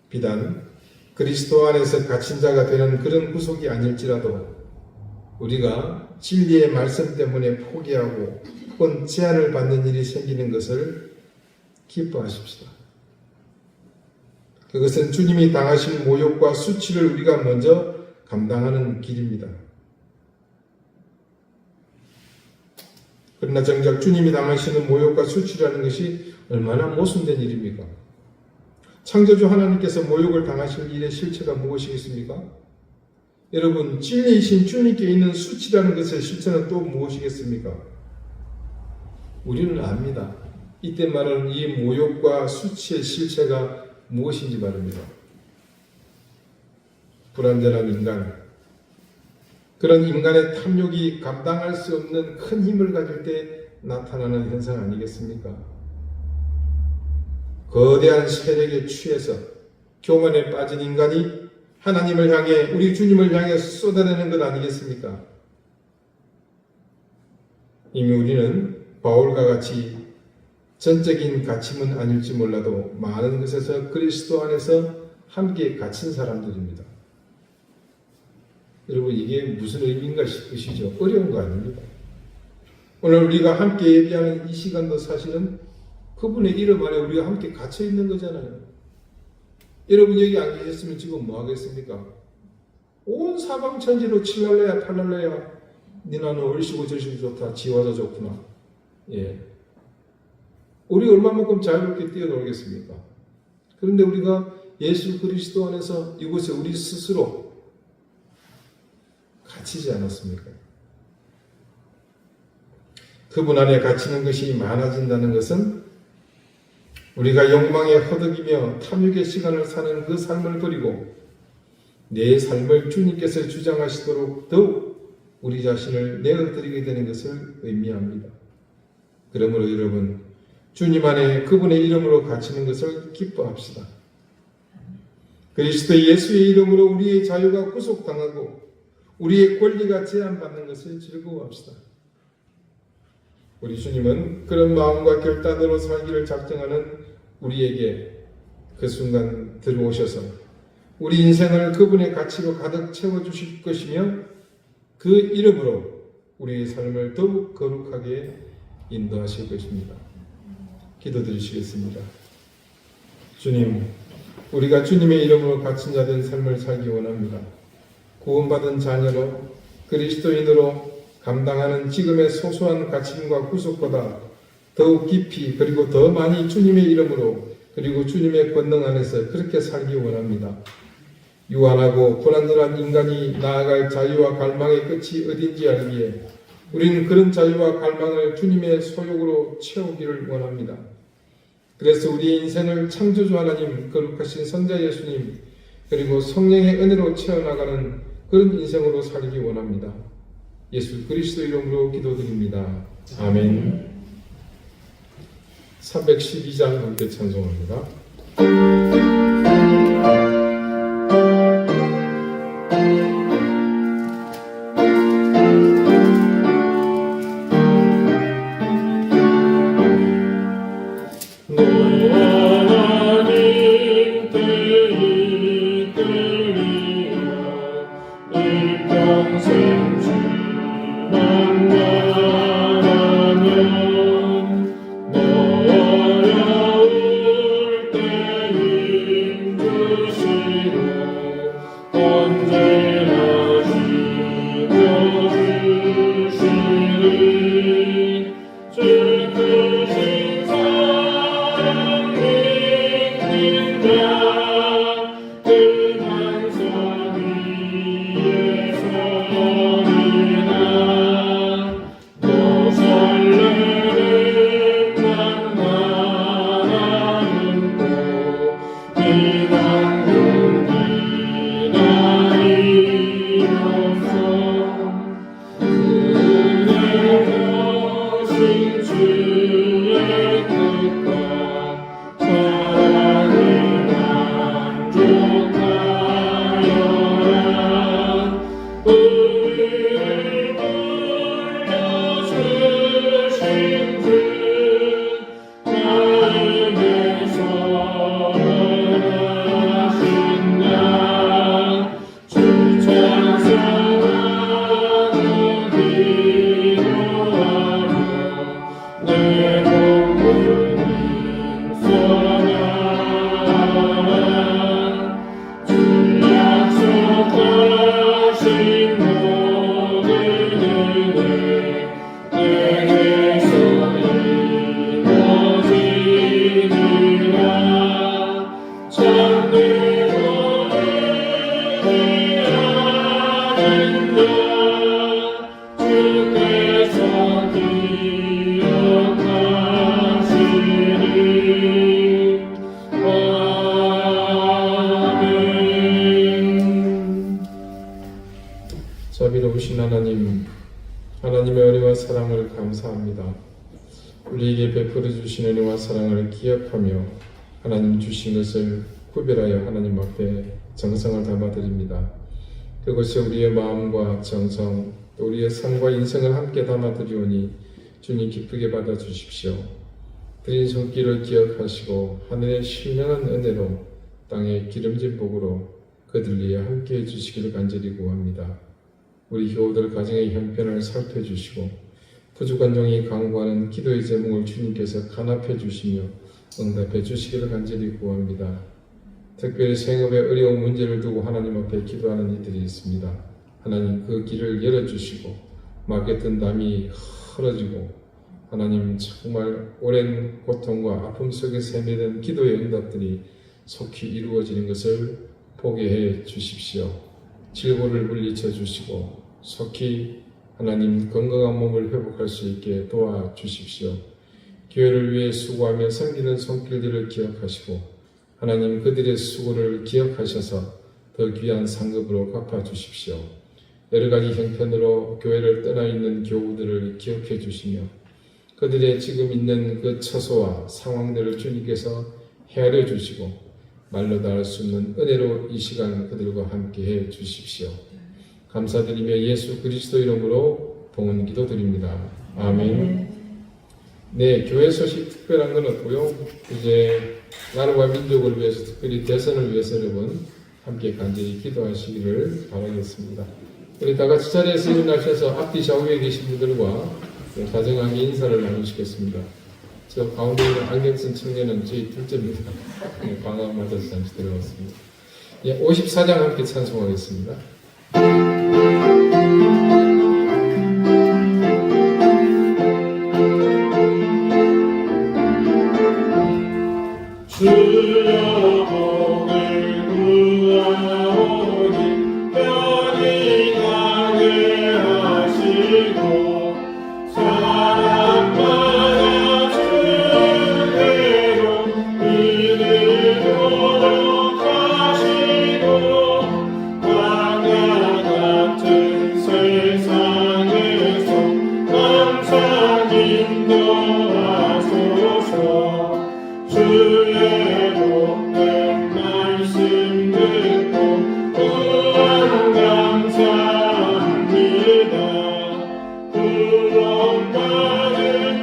비단 그리스도 안에서 갇힌 자가 되는 그런 구속이 아닐지라도 우리가 진리의 말씀 때문에 포기하고 혹은 제한을 받는 일이 생기는 것을 기뻐하십시다. 그것은 주님이 당하신 모욕과 수치를 우리가 먼저 감당하는 길입니다. 그러나 정작 주님이 당하시는 모욕과 수치라는 것이 얼마나 모순된 일입니까? 창조주 하나님께서 모욕을 당하실 일의 실체가 무엇이겠습니까? 여러분, 진리이신 주님께 있는 수치라는 것의 실체는 또 무엇이겠습니까? 우리는 압니다. 이때 말하는 이 모욕과 수치의 실체가 무엇인지 말입니다. 불완전한 인간, 그런 인간의 탐욕이 감당할 수 없는 큰 힘을 가질 때 나타나는 현상 아니겠습니까? 거대한 세력에 취해서 교만에 빠진 인간이 하나님을 향해, 우리 주님을 향해 쏟아내는 것 아니겠습니까? 이미 우리는 바울과 같이 전적인 갇힘은 아닐지 몰라도 많은 것에서 그리스도 안에서 함께 갇힌 사람들입니다. 여러분, 이게 무슨 의미인가 싶으시죠? 어려운 거 아닙니다. 오늘 우리가 함께 예배하는 이 시간도 사실은 그분의 이름 안에 우리가 함께 갇혀 있는 거잖아요. 여러분 여기 안 계셨으면 지금 뭐 하겠습니까? 온 사방천지로 칠랄래야 팔랄래야 니나는 얼씨고 저씨고 좋다, 지와도 좋구나. 예. 우리 얼마만큼 자유롭게 뛰어놀겠습니까? 그런데 우리가 예수 그리스도 안에서 이곳에 우리 스스로 갇히지 않았습니까? 그분 안에 갇히는 것이 많아진다는 것은 우리가 욕망에 허덕이며 탐욕의 시간을 사는 그 삶을 버리고 내 삶을 주님께서 주장하시도록 더욱 우리 자신을 내어드리게 되는 것을 의미합니다. 그러므로 여러분, 주님 안에 그분의 이름으로 갇히는 것을 기뻐합시다. 그리스도 예수의 이름으로 우리의 자유가 구속당하고 우리의 권리가 제한받는 것을 즐거워합시다. 우리 주님은 그런 마음과 결단으로 살기를 작정하는 우리에게 그 순간 들어오셔서 우리 인생을 그분의 가치로 가득 채워주실 것이며 그 이름으로 우리의 삶을 더욱 거룩하게 인도하실 것입니다. 기도드리시겠습니다. 주님, 우리가 주님의 이름으로 갇힌 자된 삶을 살기 원합니다. 구원받은 자녀로 그리스도인으로 감당하는 지금의 소소한 갇힘과 구속보다 더욱 깊이 그리고 더 많이 주님의 이름으로 그리고 주님의 권능 안에서 그렇게 살기 원합니다. 유한하고 불완전한 인간이 나아갈 자유와 갈망의 끝이 어딘지 알기에 우리는 그런 자유와 갈망을 주님의 소욕으로 채우기를 원합니다. 그래서 우리의 인생을 창조주 하나님, 거룩하신 선자 예수님, 그리고 성령의 은혜로 채워나가는 그런 인생으로 살기 원합니다. 예수 그리스도 이름으로 기도드립니다. 아멘. 312장 함께 찬송합니다. 자비로우신 하나님, 하나님의 은혜와 사랑을 감사합니다. 우리에게 베풀어 주신 은혜와 사랑을 기억하며 하나님 주신 것을 구별하여 하나님 앞에 정성을 담아드립니다. 그것이 우리의 마음과 정성, 또 우리의 삶과 인생을 함께 담아드리오니 주님 기쁘게 받아주십시오. 드린 손길을 기억하시고 하늘의 신령한 은혜로 땅의 기름진 복으로 그들 위에 함께해 주시기를 간절히 구합니다. 우리 교우들 가정의 형편을 살펴주시고 부족한 종이 간구하는 기도의 제목을 주님께서 간합해 주시며 응답해 주시기를 간절히 구합니다. 특별히 생업의 어려운 문제를 두고 하나님 앞에 기도하는 이들이 있습니다. 하나님 그 길을 열어주시고 막혔던 담이 헐어지고 하나님 정말 오랜 고통과 아픔 속에 세매된 기도의 응답들이 속히 이루어지는 것을 보게 해 주십시오. 질고를 물리쳐 주시고 속히 하나님 건강한 몸을 회복할 수 있게 도와주십시오. 교회를 위해 수고하며 섬기는 손길들을 기억하시고 하나님 그들의 수고를 기억하셔서 더 귀한 상급으로 갚아주십시오. 여러 가지 형편으로 교회를 떠나 있는 교우들을 기억해 주시며 그들의 지금 있는 그 처소와 상황들을 주님께서 헤아려 주시고 말로 다 할 수 없는 은혜로 이 시간 그들과 함께 해 주십시오. 감사드리며 예수 그리스도 이름으로 봉헌 기도드립니다. 아멘. 네, 교회 소식 특별한 건 없고요. 이제 나라와 민족을 위해서, 특별히 대선을 위해서 여러분 함께 간절히 기도하시기를 바라겠습니다. 우리 다 같이 자리에서 일어나셔서 앞뒤 좌우에 계신 분들과 다정하게 인사를 나누시겠습니다. 저 가운데 있는 안경 쓴 청년은 저희 둘째입니다. 방학 맞아서 잠시 들어왔습니다. 54장 함께 찬송하겠습니다. 주여 복을 구하오니 편히 가게 하시고 사랑받아 주대로 이르도록 하시고 바다 같은 세상에서 항상 인도하소서. 주의 복된 말씀 듣고 구원 감사합니다. 구원받은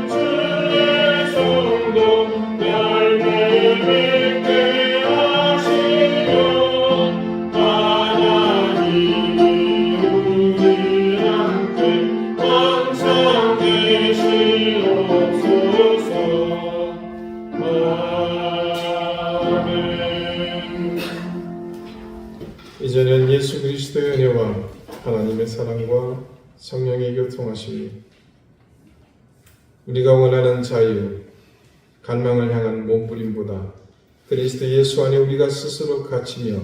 주의 성도 열매 맺게 하시며 하나님이 우리 함께 항상 계시옵소서. 이제는 예수 그리스도의 은혜와 하나님의 사랑과 성령의 교통하심이 우리가 원하는 자유, 갈망을 향한 몸부림보다 그리스도 예수 안에 우리가 스스로 갇히며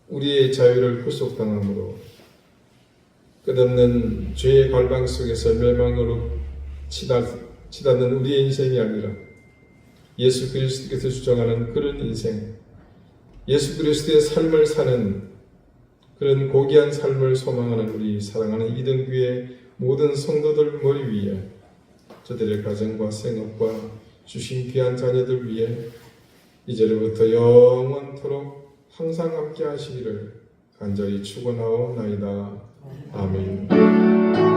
우리의 자유를 구속당함으로 끝없는 죄의 갈망 속에서 멸망으로 치닫는 우리의 인생이 아니라 예수 그리스도께서 주장하는 그런 인생, 예수 그리스도의 삶을 사는 그런 고귀한 삶을 소망하는 우리 사랑하는 이등교의 모든 성도들 머리 위에 저들의 가정과 생업과 주신 귀한 자녀들 위해 이제로부터 영원토록 항상 함께 하시기를 간절히 축원하옵나이다. 아멘.